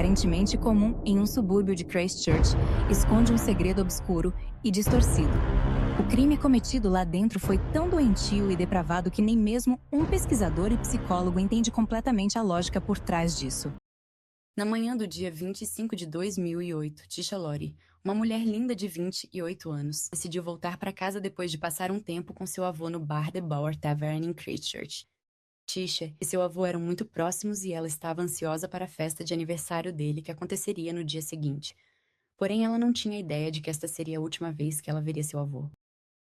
aparentemente comum em um subúrbio de Christchurch esconde um segredo obscuro e distorcido. O crime cometido lá dentro foi tão doentio e depravado que nem mesmo um pesquisador e psicólogo entende completamente a lógica por trás disso. Na manhã do dia 25 de 2008, Tisha Lori, uma mulher linda de 28 anos, decidiu voltar para casa depois de passar um tempo com seu avô no bar The Bower Tavern em Christchurch. Tisha e seu avô eram muito próximos e ela estava ansiosa para a festa de aniversário dele que aconteceria no dia seguinte. Porém, ela não tinha ideia de que esta seria a última vez que ela veria seu avô.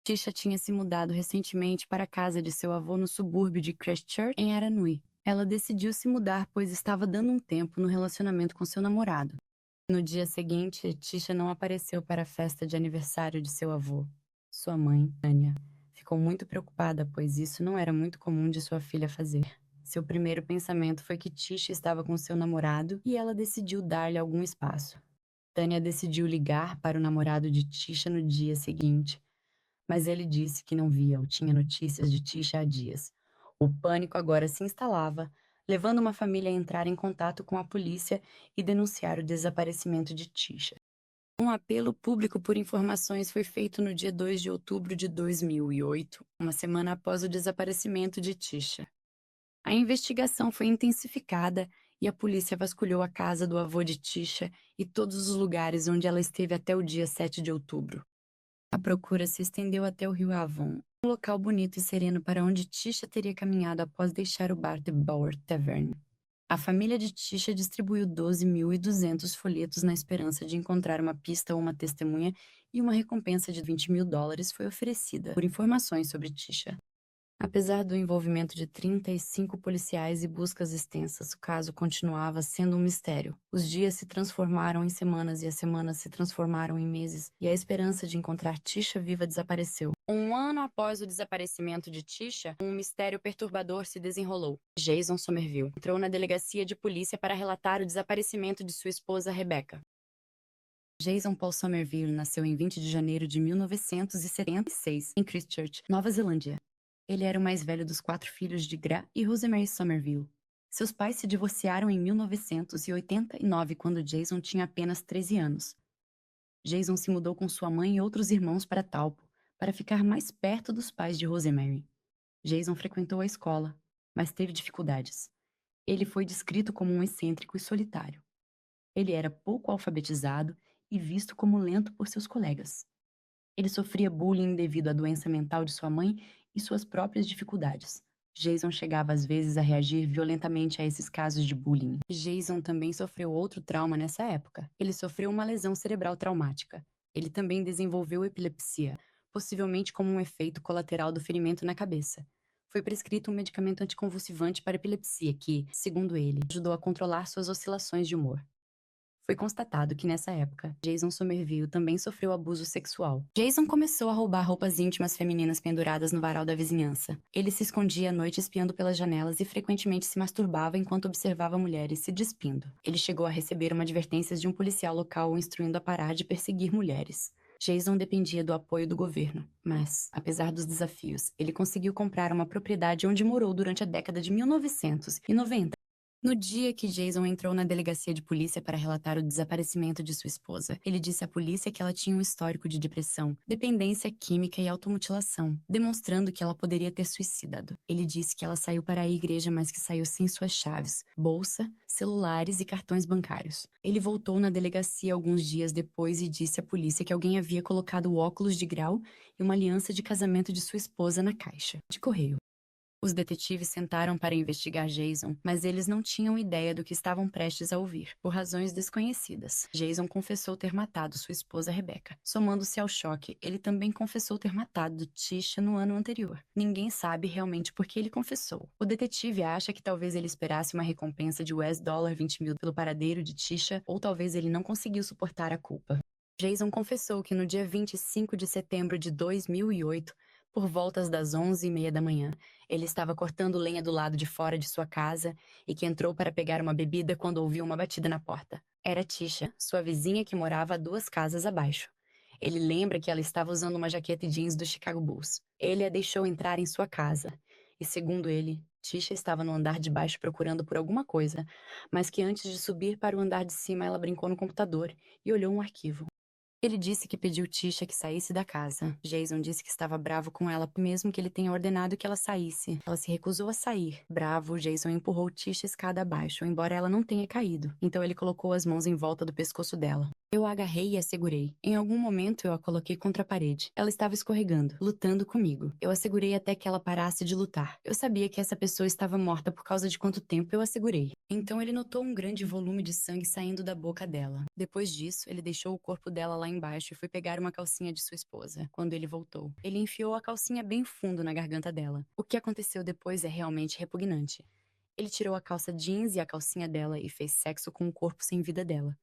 Tisha tinha se mudado recentemente para a casa de seu avô no subúrbio de Christchurch, em Aranui. Ela decidiu se mudar pois estava dando um tempo no relacionamento com seu namorado. No dia seguinte, Tisha não apareceu para a festa de aniversário de seu avô. Sua mãe, Tânia, ficou muito preocupada, pois isso não era muito comum de sua filha fazer. Seu primeiro pensamento foi que Tisha estava com seu namorado e ela decidiu dar-lhe algum espaço. Tânia decidiu ligar para o namorado de Tisha no dia seguinte, mas ele disse que não via ou tinha notícias de Tisha há dias. O pânico agora se instalava, levando uma família a entrar em contato com a polícia e denunciar o desaparecimento de Tisha. Um apelo público por informações foi feito no dia 2 de outubro de 2008, uma semana após o desaparecimento de Tisha. A investigação foi intensificada e a polícia vasculhou a casa do avô de Tisha e todos os lugares onde ela esteve até o dia 7 de outubro. A procura se estendeu até o rio Avon, um local bonito e sereno para onde Tisha teria caminhado após deixar o bar The Bower Tavern. A família de Tisha distribuiu 12.200 folhetos na esperança de encontrar uma pista ou uma testemunha e uma recompensa de $20.000 foi oferecida por informações sobre Tisha. Apesar do envolvimento de 35 policiais e buscas extensas, o caso continuava sendo um mistério. Os dias se transformaram em semanas e as semanas se transformaram em meses, e a esperança de encontrar Tisha viva desapareceu. Um ano após o desaparecimento de Tisha, um mistério perturbador se desenrolou. Jason Somerville entrou na delegacia de polícia para relatar o desaparecimento de sua esposa Rebecca. Jason Paul Somerville nasceu em 20 de janeiro de 1976, em Christchurch, Nova Zelândia. Ele era o mais velho dos 4 filhos de Gra e Rosemary Somerville. Seus pais se divorciaram em 1989, quando Jason tinha apenas 13 anos. Jason se mudou com sua mãe e outros irmãos para Taupo, para ficar mais perto dos pais de Rosemary. Jason frequentou a escola, mas teve dificuldades. Ele foi descrito como um excêntrico e solitário. Ele era pouco alfabetizado e visto como lento por seus colegas. Ele sofria bullying devido à doença mental de sua mãe e suas próprias dificuldades. Jason chegava às vezes a reagir violentamente a esses casos de bullying. Jason também sofreu outro trauma nessa época. Ele sofreu uma lesão cerebral traumática. Ele também desenvolveu epilepsia, possivelmente como um efeito colateral do ferimento na cabeça. Foi prescrito um medicamento anticonvulsivante para epilepsia que, segundo ele, ajudou a controlar suas oscilações de humor. Foi constatado que nessa época, Jason Somerville também sofreu abuso sexual. Jason começou a roubar roupas íntimas femininas penduradas no varal da vizinhança. Ele se escondia à noite espiando pelas janelas e frequentemente se masturbava enquanto observava mulheres se despindo. Ele chegou a receber uma advertência de um policial local o instruindo a parar de perseguir mulheres. Jason dependia do apoio do governo, mas, apesar dos desafios, ele conseguiu comprar uma propriedade onde morou durante a década de 1990. No dia que Jason entrou na delegacia de polícia para relatar o desaparecimento de sua esposa, ele disse à polícia que ela tinha um histórico de depressão, dependência química e automutilação, demonstrando que ela poderia ter suicidado. Ele disse que ela saiu para a igreja, mas que saiu sem suas chaves, bolsa, celulares e cartões bancários. Ele voltou na delegacia alguns dias depois e disse à polícia que alguém havia colocado óculos de grau e uma aliança de casamento de sua esposa na caixa de correio. Os detetives sentaram para investigar Jason, mas eles não tinham ideia do que estavam prestes a ouvir, por razões desconhecidas. Jason confessou ter matado sua esposa Rebecca. Somando-se ao choque, ele também confessou ter matado Tisha no ano anterior. Ninguém sabe realmente por que ele confessou. O detetive acha que talvez ele esperasse uma recompensa de $20.000 pelo paradeiro de Tisha, ou talvez ele não conseguiu suportar a culpa. Jason confessou que no dia 25 de setembro de 2008, por voltas das 11h30 da manhã, ele estava cortando lenha do lado de fora de sua casa e que entrou para pegar uma bebida quando ouviu uma batida na porta. Era Tisha, sua vizinha que morava a 2 casas abaixo. Ele lembra que ela estava usando uma jaqueta jeans do Chicago Bulls. Ele a deixou entrar em sua casa e, segundo ele, Tisha estava no andar de baixo procurando por alguma coisa, mas que antes de subir para o andar de cima, ela brincou no computador e olhou um arquivo. Ele disse que pediu Tisha que saísse da casa. Jason disse que estava bravo com ela, mesmo que ele tenha ordenado que ela saísse. Ela se recusou a sair. Bravo, Jason empurrou Tisha escada abaixo, embora ela não tenha caído. Então ele colocou as mãos em volta do pescoço dela. Eu a agarrei e a segurei. Em algum momento eu a coloquei contra a parede. Ela estava escorregando, lutando comigo. Eu a segurei até que ela parasse de lutar. Eu sabia que essa pessoa estava morta por causa de quanto tempo eu a segurei. Então ele notou um grande volume de sangue saindo da boca dela. Depois disso, ele deixou o corpo dela lá embaixo e foi pegar uma calcinha de sua esposa. Quando ele voltou, ele enfiou a calcinha bem fundo na garganta dela. O que aconteceu depois é realmente repugnante. Ele tirou a calça jeans e a calcinha dela e fez sexo com o corpo sem vida dela.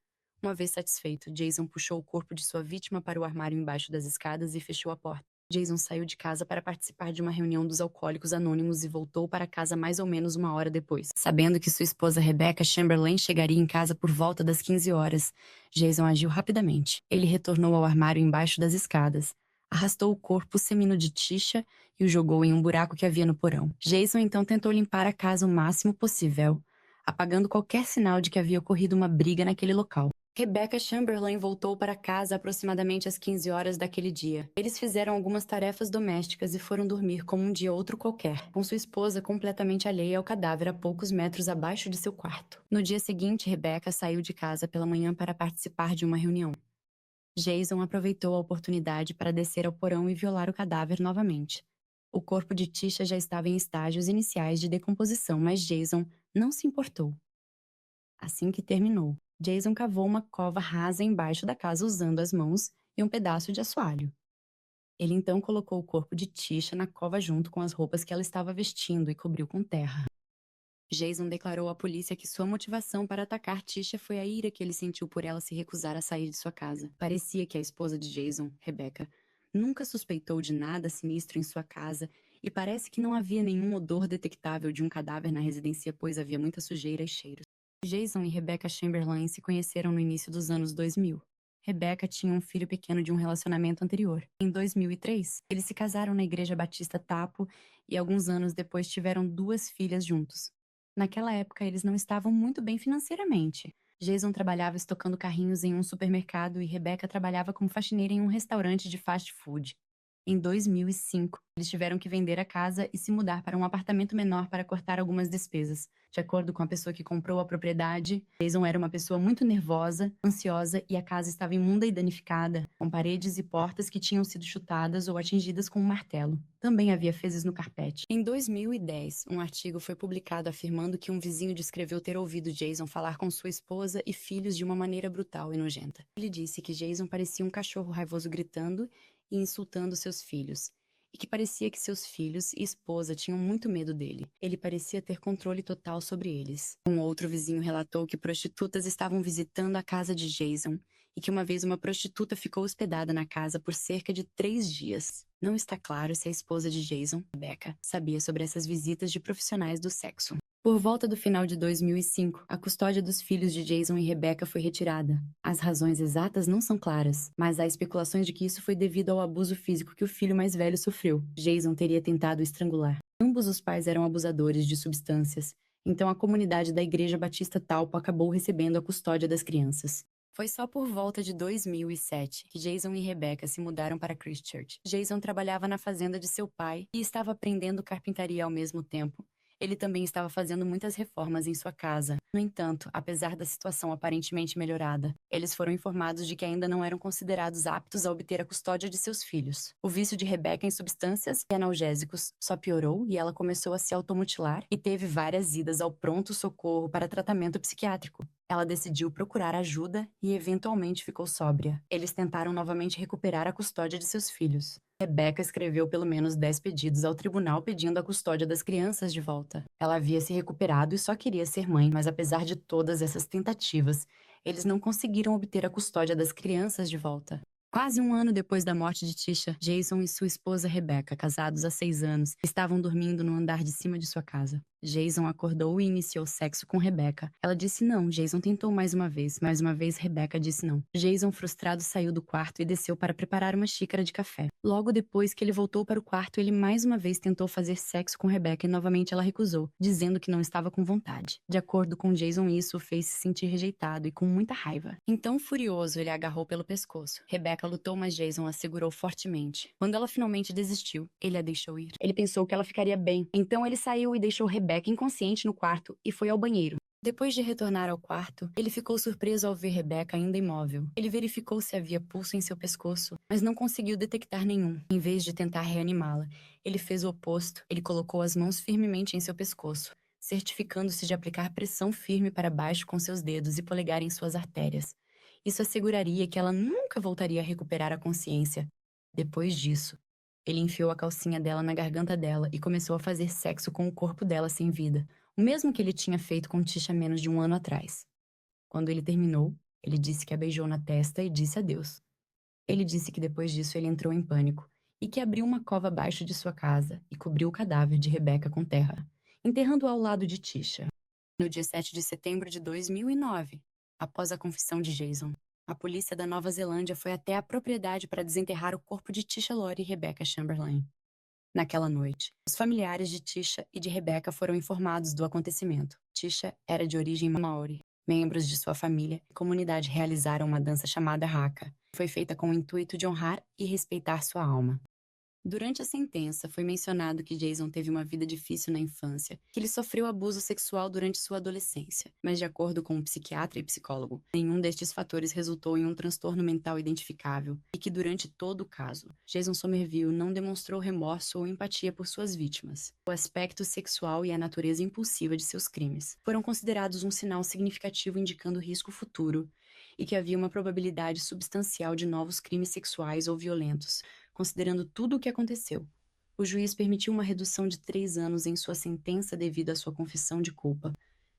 Uma vez satisfeito, Jason puxou o corpo de sua vítima para o armário embaixo das escadas e fechou a porta. Jason saiu de casa para participar de uma reunião dos Alcoólicos Anônimos e voltou para casa mais ou menos uma hora depois. Sabendo que sua esposa Rebecca Chamberlain chegaria em casa por volta das 15 horas, Jason agiu rapidamente. Ele retornou ao armário embaixo das escadas, arrastou o corpo seminu de Tisha e o jogou em um buraco que havia no porão. Jason então tentou limpar a casa o máximo possível, apagando qualquer sinal de que havia ocorrido uma briga naquele local. Rebecca Chamberlain voltou para casa aproximadamente às 15 horas daquele dia. Eles fizeram algumas tarefas domésticas e foram dormir como um dia outro qualquer, com sua esposa completamente alheia ao cadáver a poucos metros abaixo de seu quarto. No dia seguinte, Rebecca saiu de casa pela manhã para participar de uma reunião. Jason aproveitou a oportunidade para descer ao porão e violar o cadáver novamente. O corpo de Tisha já estava em estágios iniciais de decomposição, mas Jason não se importou. Assim que terminou, Jason cavou uma cova rasa embaixo da casa usando as mãos e um pedaço de assoalho. Ele então colocou o corpo de Tisha na cova junto com as roupas que ela estava vestindo e cobriu com terra. Jason declarou à polícia que sua motivação para atacar Tisha foi a ira que ele sentiu por ela se recusar a sair de sua casa. Parecia que a esposa de Jason, Rebecca, nunca suspeitou de nada sinistro em sua casa e parece que não havia nenhum odor detectável de um cadáver na residência, pois havia muita sujeira e cheiros. Jason e Rebecca Chamberlain se conheceram no início dos anos 2000. Rebecca tinha um filho pequeno de um relacionamento anterior. Em 2003, eles se casaram na Igreja Batista Tapo e alguns anos depois tiveram 2 filhas juntos. Naquela época, eles não estavam muito bem financeiramente. Jason trabalhava estocando carrinhos em um supermercado e Rebecca trabalhava como faxineira em um restaurante de fast food. Em 2005, eles tiveram que vender a casa e se mudar para um apartamento menor para cortar algumas despesas. De acordo com a pessoa que comprou a propriedade, Jason era uma pessoa muito nervosa, ansiosa e a casa estava imunda e danificada, com paredes e portas que tinham sido chutadas ou atingidas com um martelo. Também havia fezes no carpete. Em 2010, um artigo foi publicado afirmando que um vizinho descreveu ter ouvido Jason falar com sua esposa e filhos de uma maneira brutal e nojenta. Ele disse que Jason parecia um cachorro raivoso gritando e insultando seus filhos, e que parecia que seus filhos e esposa tinham muito medo dele. Ele parecia ter controle total sobre eles. Um outro vizinho relatou que prostitutas estavam visitando a casa de Jason e que uma vez uma prostituta ficou hospedada na casa por cerca de 3 dias. Não está claro se a esposa de Jason, Rebecca, sabia sobre essas visitas de profissionais do sexo. Por volta do final de 2005, a custódia dos filhos de Jason e Rebecca foi retirada. As razões exatas não são claras, mas há especulações de que isso foi devido ao abuso físico que o filho mais velho sofreu. Jason teria tentado estrangular. Ambos os pais eram abusadores de substâncias, então a comunidade da Igreja Batista Talpo acabou recebendo a custódia das crianças. Foi só por volta de 2007 que Jason e Rebecca se mudaram para Christchurch. Jason trabalhava na fazenda de seu pai e estava aprendendo carpintaria ao mesmo tempo. Ele também estava fazendo muitas reformas em sua casa. No entanto, apesar da situação aparentemente melhorada, eles foram informados de que ainda não eram considerados aptos a obter a custódia de seus filhos. O vício de Rebecca em substâncias e analgésicos só piorou e ela começou a se automutilar e teve várias idas ao pronto-socorro para tratamento psiquiátrico. Ela decidiu procurar ajuda e eventualmente ficou sóbria. Eles tentaram novamente recuperar a custódia de seus filhos. Rebecca escreveu pelo menos 10 pedidos ao tribunal pedindo a custódia das crianças de volta. Ela havia se recuperado e só queria ser mãe, mas apesar de todas essas tentativas, eles não conseguiram obter a custódia das crianças de volta. Quase um ano depois da morte de Tisha, Jason e sua esposa Rebecca, casados há 6 anos, estavam dormindo no andar de cima de sua casa. Jason acordou e iniciou sexo com Rebecca. Ela disse não. Jason tentou mais uma vez. Mais uma vez, Rebecca disse não. Jason, frustrado, saiu do quarto e desceu para preparar uma xícara de café. Logo depois que ele voltou para o quarto, ele mais uma vez tentou fazer sexo com Rebecca e novamente ela recusou, dizendo que não estava com vontade. De acordo com Jason, isso o fez se sentir rejeitado e com muita raiva. Então, furioso, ele a agarrou pelo pescoço. Rebecca lutou, mas Jason a segurou fortemente. Quando ela finalmente desistiu, ele a deixou ir. Ele pensou que ela ficaria bem. Então ele saiu e deixou Rebecca inconsciente no quarto e foi ao banheiro. Depois de retornar ao quarto, ele ficou surpreso ao ver Rebecca ainda imóvel. Ele verificou se havia pulso em seu pescoço, mas não conseguiu detectar nenhum. Em vez de tentar reanimá-la, ele fez o oposto. Ele colocou as mãos firmemente em seu pescoço, certificando-se de aplicar pressão firme para baixo com seus dedos e polegar em suas artérias. Isso asseguraria que ela nunca voltaria a recuperar a consciência. Depois disso, ele enfiou a calcinha dela na garganta dela e começou a fazer sexo com o corpo dela sem vida, o mesmo que ele tinha feito com Tisha menos de um ano atrás. Quando ele terminou, ele disse que a beijou na testa e disse adeus. Ele disse que depois disso ele entrou em pânico e que abriu uma cova abaixo de sua casa e cobriu o cadáver de Rebecca com terra, enterrando-a ao lado de Tisha. No dia 7 de setembro de 2009, após a confissão de Jason, a polícia da Nova Zelândia foi até a propriedade para desenterrar o corpo de Tisha Lori e Rebecca Chamberlain. Naquela noite, os familiares de Tisha e de Rebecca foram informados do acontecimento. Tisha era de origem maori. Membros de sua família e comunidade realizaram uma dança chamada Haka, que foi feita com o intuito de honrar e respeitar sua alma. Durante a sentença, foi mencionado que Jason teve uma vida difícil na infância, que ele sofreu abuso sexual durante sua adolescência, mas de acordo com um psiquiatra e psicólogo, nenhum destes fatores resultou em um transtorno mental identificável e que durante todo o caso, Jason Somerville não demonstrou remorso ou empatia por suas vítimas. O aspecto sexual e a natureza impulsiva de seus crimes foram considerados um sinal significativo indicando risco futuro e que havia uma probabilidade substancial de novos crimes sexuais ou violentos, considerando tudo o que aconteceu. O juiz permitiu uma redução de 3 anos em sua sentença devido à sua confissão de culpa.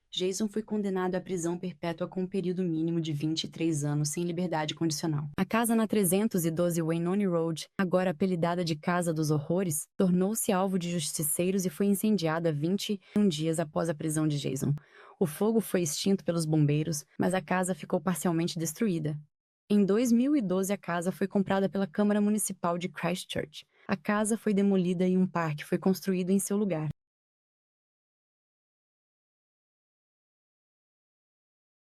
Jason foi condenado à prisão perpétua com um período mínimo de 23 anos sem liberdade condicional. A casa na 312 Wainoni Road, agora apelidada de Casa dos Horrores, tornou-se alvo de justiceiros e foi incendiada 21 dias após a prisão de Jason. O fogo foi extinto pelos bombeiros, mas a casa ficou parcialmente destruída. Em 2012, a casa foi comprada pela Câmara Municipal de Christchurch. A casa foi demolida e um parque foi construído em seu lugar.